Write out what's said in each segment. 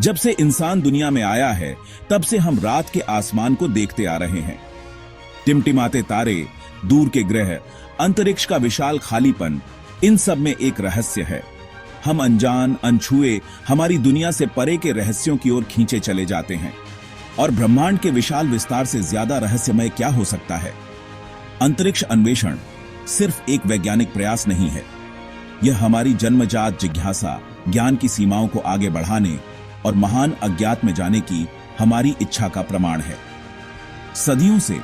जब से इंसान दुनिया में आया है तब से हम रात के आसमान को देखते आ रहे हैं। टिमटिमाते तारे, दूर के ग्रह, अंतरिक्ष का विशाल खालीपन, इन सब में एक रहस्य है। हम अनजान, अनछुए, हमारी दुनिया से परे के रहस्यों की ओर खींचे चले जाते हैं। और ब्रह्मांड के विशाल विस्तार से ज्यादा रहस्यमय क्या हो सकता है? अंतरिक्ष अन्वेषण सिर्फ एक वैज्ञानिक प्रयास नहीं है। यह हमारी जन्मजात जिज्ञासा, ज्ञान की सीमाओं को आगे बढ़ाने और महान अज्ञात में जाने की हमारी इच्छा का प्रमाण है। सदियों से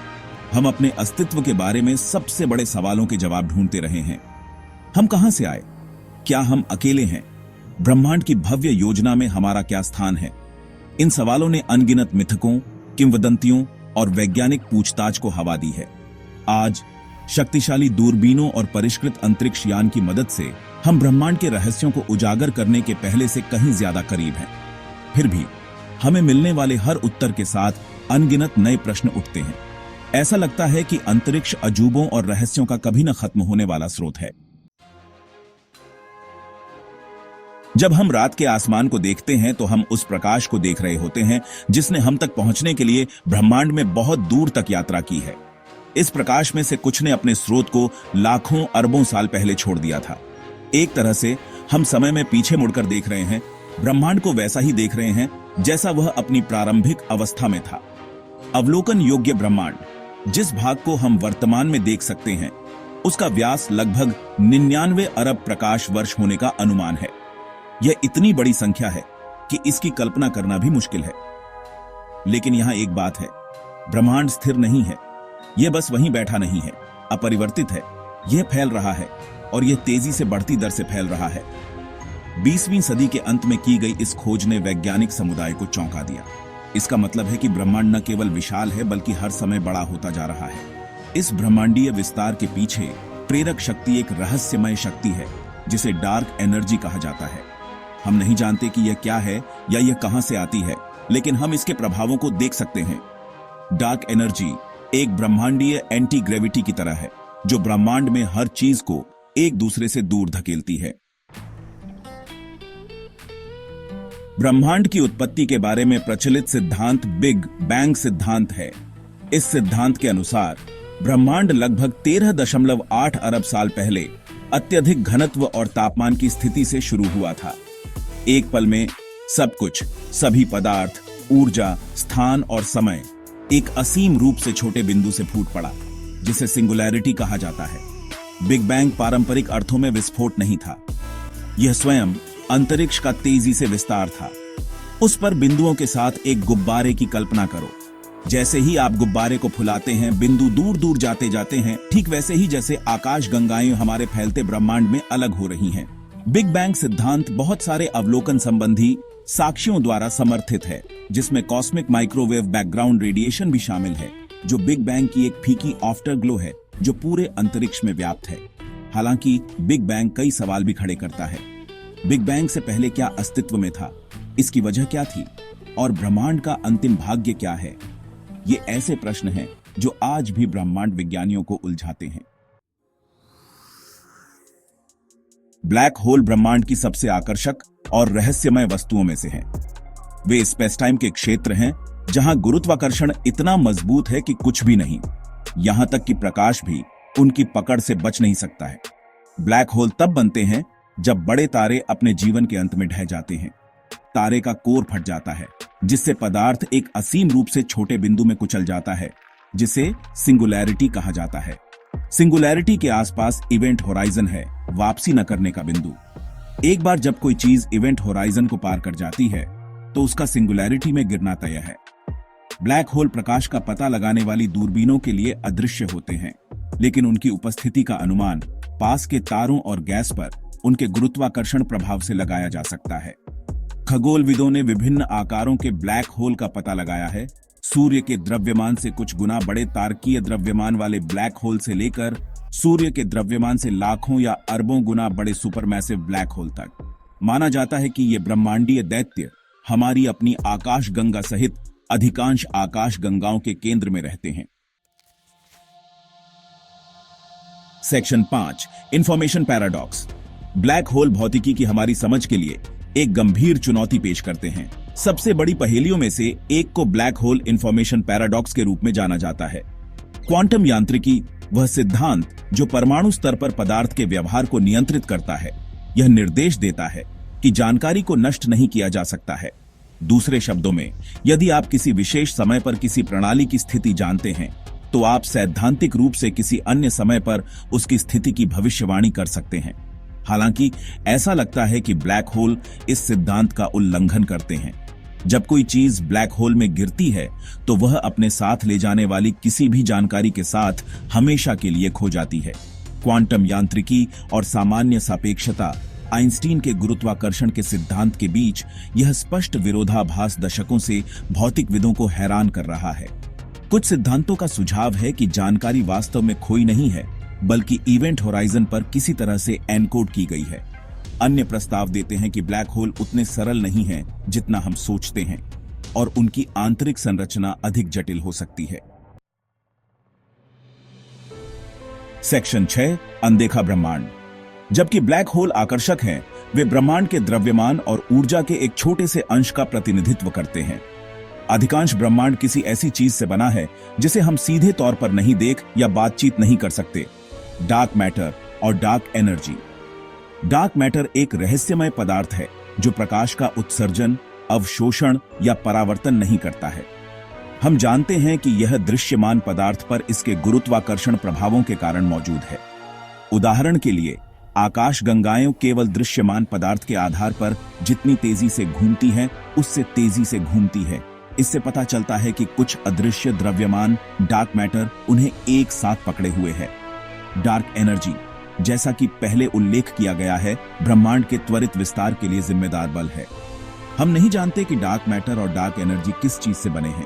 हम अपने अस्तित्व के बारे में सबसे बड़े सवालों के जवाब ढूंढते रहे हैं। हम कहां से आए? क्या हम अकेले हैं? ब्रह्मांड की भव्य योजना में हमारा क्या स्थान है? इन सवालों ने अनगिनत मिथकों, किंवदंतियों और वैज्ञानिक पूछताछ को हवा दी है। आज शक्तिशाली दूरबीनों और परिष्कृत अंतरिक्ष यान की मदद से हम ब्रह्मांड के रहस्यों को उजागर करने के पहले से कहीं ज्यादा करीब हैं। फिर भी हमें मिलने वाले हर उत्तर के साथ अनगिनत नए प्रश्न उठते हैं। ऐसा लगता है कि अंतरिक्ष अजूबों और रहस्यों का कभी न खत्म होने वाला स्रोत है। जब हम रात के आसमान को देखते हैं तो हम उस प्रकाश को देख रहे होते हैं जिसने हम तक पहुंचने के लिए ब्रह्मांड में बहुत दूर तक यात्रा की है। इस प्रकाश में से कुछ ने अपने स्रोत को लाखों अरबों साल पहले छोड़ दिया था। एक तरह से हम समय में पीछे मुड़कर देख रहे हैं, ब्रह्मांड को वैसा ही देख रहे हैं जैसा वह अपनी प्रारंभिक अवस्था में था। अवलोकन योग्य ब्रह्मांड, जिस भाग को हम वर्तमान में देख सकते हैं, उसका व्यास लगभग 99 अरब प्रकाश वर्ष होने का अनुमान है। यह इतनी बड़ी संख्या है कि इसकी कल्पना करना भी मुश्किल है। लेकिन यहां एक बात है, ब्रह्मांड स्थिर नहीं है। यह बस वहीं बैठा नहीं है, अपरिवर्तित है। यह फैल रहा है और यह तेजी से बढ़ती दर से फैल रहा है। 20वीं सदी के अंत में की गई इस खोज ने वैज्ञानिक समुदाय को चौंका दिया। इसका मतलब है कि ब्रह्मांड न केवल विशाल है बल्कि हर समय बड़ा होता जा रहा है। इस ब्रह्मांडीय विस्तार के पीछे प्रेरक शक्ति एक रहस्यमय शक्ति है जिसे डार्क एनर्जी कहा जाता है। हम नहीं जानते कि यह क्या है या यह कहां से आती है, लेकिन हम इसके प्रभावों को देख सकते हैं। डार्क एनर्जी एक ब्रह्मांडीय एंटी ग्रेविटी की तरह है जो ब्रह्मांड में हर चीज को एक दूसरे से दूर धकेलती है। ब्रह्मांड की उत्पत्ति के बारे में प्रचलित सिद्धांत बिग बैंग सिद्धांत है। इस सिद्धांत के अनुसार ब्रह्मांड लगभग 13.8 अरब साल पहले अत्यधिक घनत्व और तापमान की स्थिति से शुरू हुआ था। एक पल में सब कुछ, सभी पदार्थ, ऊर्जा, स्थान और समय एक असीम रूप से छोटे बिंदु से फूट पड़ा, जिसे सिंगुलैरिटी कहा जाता है। बिग बैंग पारंपरिक अर्थों में विस्फोट नहीं था। यह स्वयं अंतरिक्ष का तेजी से विस्तार था। उस पर बिंदुओं के साथ एक गुब्बारे की कल्पना करो। जैसे ही आप गुब्बारे को फुलाते हैं, बिंदु दूर दूर जाते जाते हैं, ठीक वैसे ही जैसे आकाश गंगाएं हमारे फैलते ब्रह्मांड में अलग हो रही हैं। बिग बैंग सिद्धांत बहुत सारे अवलोकन संबंधी साक्ष्यों द्वारा समर्थित है, जिसमें कॉस्मिक माइक्रोवेव बैकग्राउंड रेडिएशन भी शामिल है, जो बिग बैंग की एक फीकी आफ्टर ग्लो है जो पूरे अंतरिक्ष में व्याप्त है। हालांकि बिग बैंग कई सवाल भी खड़े करता है। बिग बैंग से पहले क्या अस्तित्व में था? इसकी वजह क्या थी? और ब्रह्मांड का अंतिम भाग्य क्या है? ये ऐसे प्रश्न हैं जो आज भी ब्रह्मांड विज्ञानियों को उलझाते हैं। ब्लैक होल ब्रह्मांड की सबसे आकर्षक और रहस्यमय वस्तुओं में से हैं। वे स्पेस टाइम के क्षेत्र हैं जहां गुरुत्वाकर्षण इतना मजबूत है कि कुछ भी नहीं, यहां तक कि प्रकाश भी उनकी पकड़ से बच नहीं सकता है। ब्लैक होल तब बनते हैं जब बड़े तारे अपने जीवन के अंत में ढह जाते हैं। तारे का कोर फट जाता है, जिससे पदार्थ एक असीम रूप से छोटे बिंदु में कुचल जाता है, जिसे सिंगुलैरिटी कहा जाता है। सिंगुलैरिटी के आसपास इवेंट होराइजन है, वापसी न करने का बिंदु। एक बार जब कोई चीज इवेंट होराइजन को पार कर जाती है तो उसका सिंगुलैरिटी में गिरना तय है। ब्लैक होल प्रकाश का पता लगाने वाली दूरबीनों के लिए अदृश्य होते हैं, लेकिन उनकी उपस्थिति का अनुमान पास के तारों और गैस पर उनके गुरुत्वाकर्षण प्रभाव से लगाया जा सकता है। खगोलविदों ने विभिन्न आकारों के ब्लैक होल का पता लगाया है, सूर्य के द्रव्यमान से कुछ गुना बड़े तारकीय द्रव्यमान वाले ब्लैक होल से लेकर सूर्य के द्रव्यमान से लाखों या अरबों गुना बड़े सुपरमैसिव ब्लैक होल तक। माना जाता है कि ये ब्रह्मांडीय दैत्य हमारी अपनी आकाश गंगा सहित अधिकांश आकाश गंगाओं के केंद्र में रहते हैं। Section 5, information paradox. Black hole भौतिकी की हमारी समझ के लिए एक गंभीर चुनौती पेश करते हैं। सबसे बड़ी पहेलियों में से एक को ब्लैक होल इंफॉर्मेशन पैराडॉक्स के रूप में जाना जाता है। क्वांटम यांत्रिकी वह सिद्धांत जो परमाणु स्तर पर पदार्थ के व्यवहार को नियंत्रित करता है, यह निर्देश देता है कि जानकारी को नष्ट नहीं किया जा सकता है। दूसरे शब्दों में, यदि आप किसी विशेष समय पर किसी प्रणाली की स्थिति जानते हैं, तो आप सैद्धांतिक रूप से किसी अन्य समय पर उसकी स्थिति की भविष्यवाणी कर सकते हैं। हालांकि ऐसा लगता है कि ब्लैक होल इस सिद्धांत का उल्लंघन करते हैं। जब कोई चीज ब्लैक होल में गिरती है, तो वह अपने साथ ले जाने वाली किसी भी जानकारी के साथ हमेशा के लिए खो जाती है। क्वांटम यांत्रिकी और सामान्य सापेक्षता, आइंस्टीन के गुरुत्वाकर्षण के सिद्धांत के बीच यह स्पष्ट विरोधाभास दशकों से भौतिकविदों को हैरान कर रहा है। कुछ सिद्धांतों का सुझाव है कि जानकारी वास्तव में खोई नहीं है, बल्कि इवेंट होराइजन पर किसी तरह से एनकोड की गई है। अन्य प्रस्ताव देते हैं कि ब्लैक होल उतने सरल नहीं हैं जितना हम सोचते हैं, और उनकी आंतरिक संरचना अधिक जटिल हो सकती है। सेक्शन 6, अनदेखा ब्रह्मांड। जबकि ब्लैक होल आकर्षक हैं, वे ब्रह्मांड के द्रव्यमान और ऊर्जा के एक छोटे से अंश का प्रतिनिधित्व करते हैं। अधिकांश ब्रह्मांड किसी ऐसी चीज से बना है जिसे हम सीधे तौर पर नहीं देख या बातचीत नहीं कर सकते। डार्क मैटर और डार्क एनर्जी। डार्क मैटर एक रहस्यमय पदार्थ है जो प्रकाश का उत्सर्जन, अवशोषण या परावर्तन नहीं करता है। हम जानते हैं कि यह दृश्यमान पदार्थ पर इसके गुरुत्वाकर्षण प्रभावों के कारण मौजूद है। उदाहरण के लिए, आकाशगंगाएं केवल दृश्यमान पदार्थ के आधार पर जितनी तेजी से घूमती हैं, उससे तेजी से घूमती है। इससे पता चलता है कि कुछ अदृश्य द्रव्यमान डार्क मैटर उन्हें एक साथ पकड़े हुए है। डार्क एनर्जी, जैसा कि पहले उल्लेख किया गया है, ब्रह्मांड के त्वरित विस्तार के लिए जिम्मेदार बल है। हम नहीं जानते कि डार्क मैटर और डार्क एनर्जी किस चीज से बने हैं,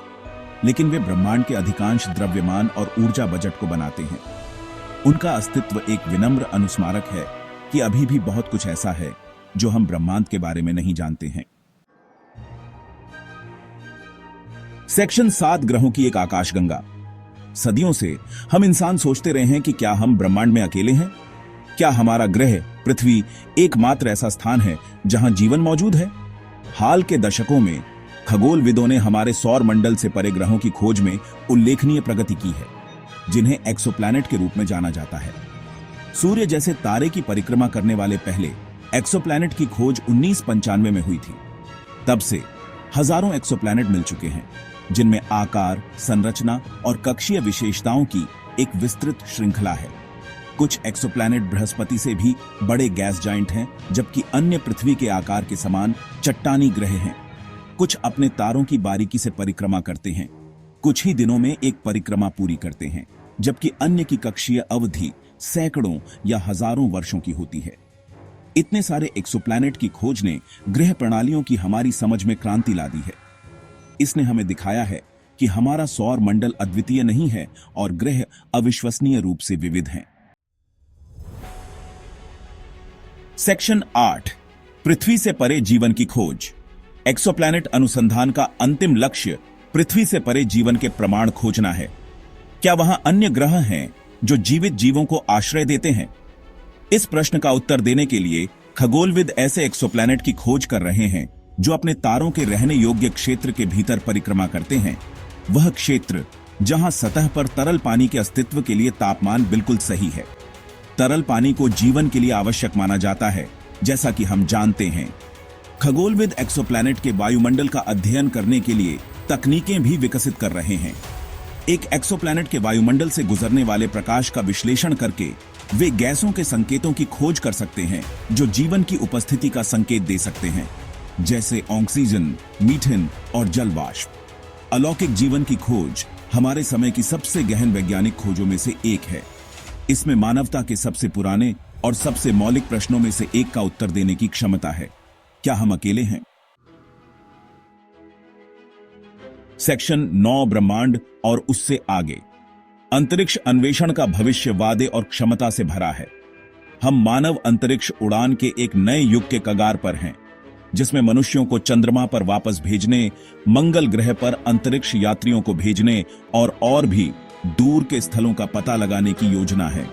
लेकिन वे ब्रह्मांड के अधिकांश द्रव्यमान और ऊर्जा बजट को बनाते हैं। उनका अस्तित्व एक विनम्र अनुस्मारक है कि अभी भी बहुत कुछ ऐसा है जो हम ब्रह्मांड के बारे में नहीं जानते हैं। सेक्शन 7, ग्रहों की एक आकाशगंगा। सदियों से हम इंसान सोचते रहे हैं कि क्या हम ब्रह्मांड में अकेले हैं? क्या हमारा ग्रह पृथ्वी एकमात्र ऐसा स्थान है जहां जीवन मौजूद है? हाल के दशकों में खगोलविदों ने हमारे सौर मंडल से परे ग्रहों की खोज में उल्लेखनीय प्रगति की है, जिन्हें एक्सोप्लैनेट के रूप में जाना जाता है। सूर्य जैसे तारे की परिक्रमा करने वाले पहले एक्सोप्लैनेट की खोज 1995 में हुई थी। तब से हजारों एक्सोप्लैनेट मिल चुके हैं, जिनमें आकार, संरचना और कक्षीय विशेषताओं की एक विस्तृत श्रृंखला है। कुछ एक्सोप्लैनेट बृहस्पति से भी बड़े गैस जाइंट हैं, जबकि अन्य पृथ्वी के आकार के समान चट्टानी ग्रह हैं। कुछ अपने तारों की बारीकी से परिक्रमा करते हैं, कुछ ही दिनों में एक परिक्रमा पूरी करते हैं, जबकि अन्य की कक्षीय अवधि सैकड़ों या हजारों वर्षों की होती है। इतने सारे एक्सोप्लैनेट की खोज ने ग्रह प्रणालियों की हमारी समझ में क्रांति ला दी है। इसने हमें दिखाया है कि हमारा सौर मंडल अद्वितीय नहीं है और ग्रह अविश्वसनीय रूप से विविध हैं। सेक्शन 8, पृथ्वी से परे जीवन की खोज। एक्सोप्लैनेट अनुसंधान का अंतिम लक्ष्य पृथ्वी से परे जीवन के प्रमाण खोजना है। क्या वहां अन्य ग्रह हैं जो जीवित जीवों को आश्रय देते हैं? इस प्रश्न का उत्तर देने के लिए खगोलविद ऐसे एक्सोप्लैनेट की खोज कर रहे हैं जो अपने तारों के रहने योग्य क्षेत्र के भीतर परिक्रमा करते हैं। वह क्षेत्र जहां सतह पर तरल पानी के अस्तित्व के लिए तापमान बिल्कुल सही है। तरल पानी को जीवन के लिए आवश्यक माना जाता है, जैसा कि हम जानते हैं। खगोलविद एक्सोप्लैनेट के वायुमंडल का अध्ययन करने के लिए तकनीकें भी विकसित कर रहे हैं। एक एक्सोप्लैनेट के वायुमंडल से गुजरने वाले प्रकाश का विश्लेषण करके वे गैसों के संकेतों की खोज कर सकते हैं जो जीवन की उपस्थिति का संकेत दे सकते हैं, जैसे ऑक्सीजन, मीथेन और जल वाष्प। अलौकिक जीवन की खोज हमारे समय की सबसे गहन वैज्ञानिक खोजों में से एक है। इसमें मानवता के सबसे पुराने और सबसे मौलिक प्रश्नों में से एक का उत्तर देने की क्षमता है। क्या हम अकेले हैं? सेक्शन 9, ब्रह्मांड और उससे आगे। अंतरिक्ष अन्वेषण का भविष्य वादे और क्षमता से भरा है। हम मानव अंतरिक्ष उड़ान के एक नए युग के कगार पर हैं, जिसमें मनुष्यों को चंद्रमा पर वापस भेजने, मंगल ग्रह पर अंतरिक्ष यात्रियों को भेजने और भी दूर के स्थलों का पता लगाने की योजना है।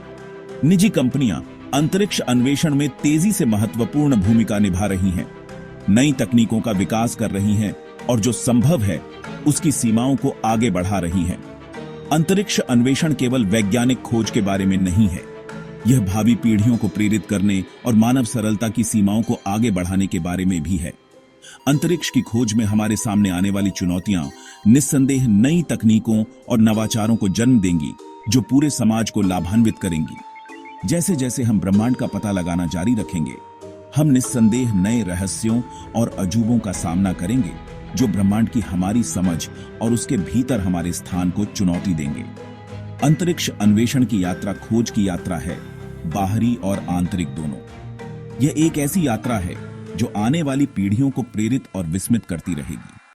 निजी कंपनियां अंतरिक्ष अन्वेषण में तेजी से महत्वपूर्ण भूमिका निभा रही हैं, नई तकनीकों का विकास कर रही हैं और जो संभव है उसकी सीमाओं को आगे बढ़ा रही हैं। अंतरिक्ष अन्वेषण केवल वैज्ञानिक खोज के बारे में नहीं है, यह भावी पीढ़ियों को प्रेरित करने और मानव सरलता की सीमाओं को आगे बढ़ाने के बारे में भी है। अंतरिक्ष की खोज में हमारे सामने आने वाली चुनौतियां निस्संदेह नई तकनीकों और नवाचारों को जन्म देंगी, जो पूरे समाज को लाभान्वित करेंगी। जैसे जैसे हम ब्रह्मांड का पता लगाना जारी रखेंगे, हम निस्संदेह नए रहस्यों और अजूबों का सामना करेंगे, जो ब्रह्मांड की हमारी समझ और उसके भीतर हमारे स्थान को चुनौती देंगे। अंतरिक्ष अन्वेषण की यात्रा खोज की यात्रा है, बाहरी और आंतरिक दोनों। यह एक ऐसी यात्रा है जो आने वाली पीढ़ियों को प्रेरित और विस्मित करती रहेगी।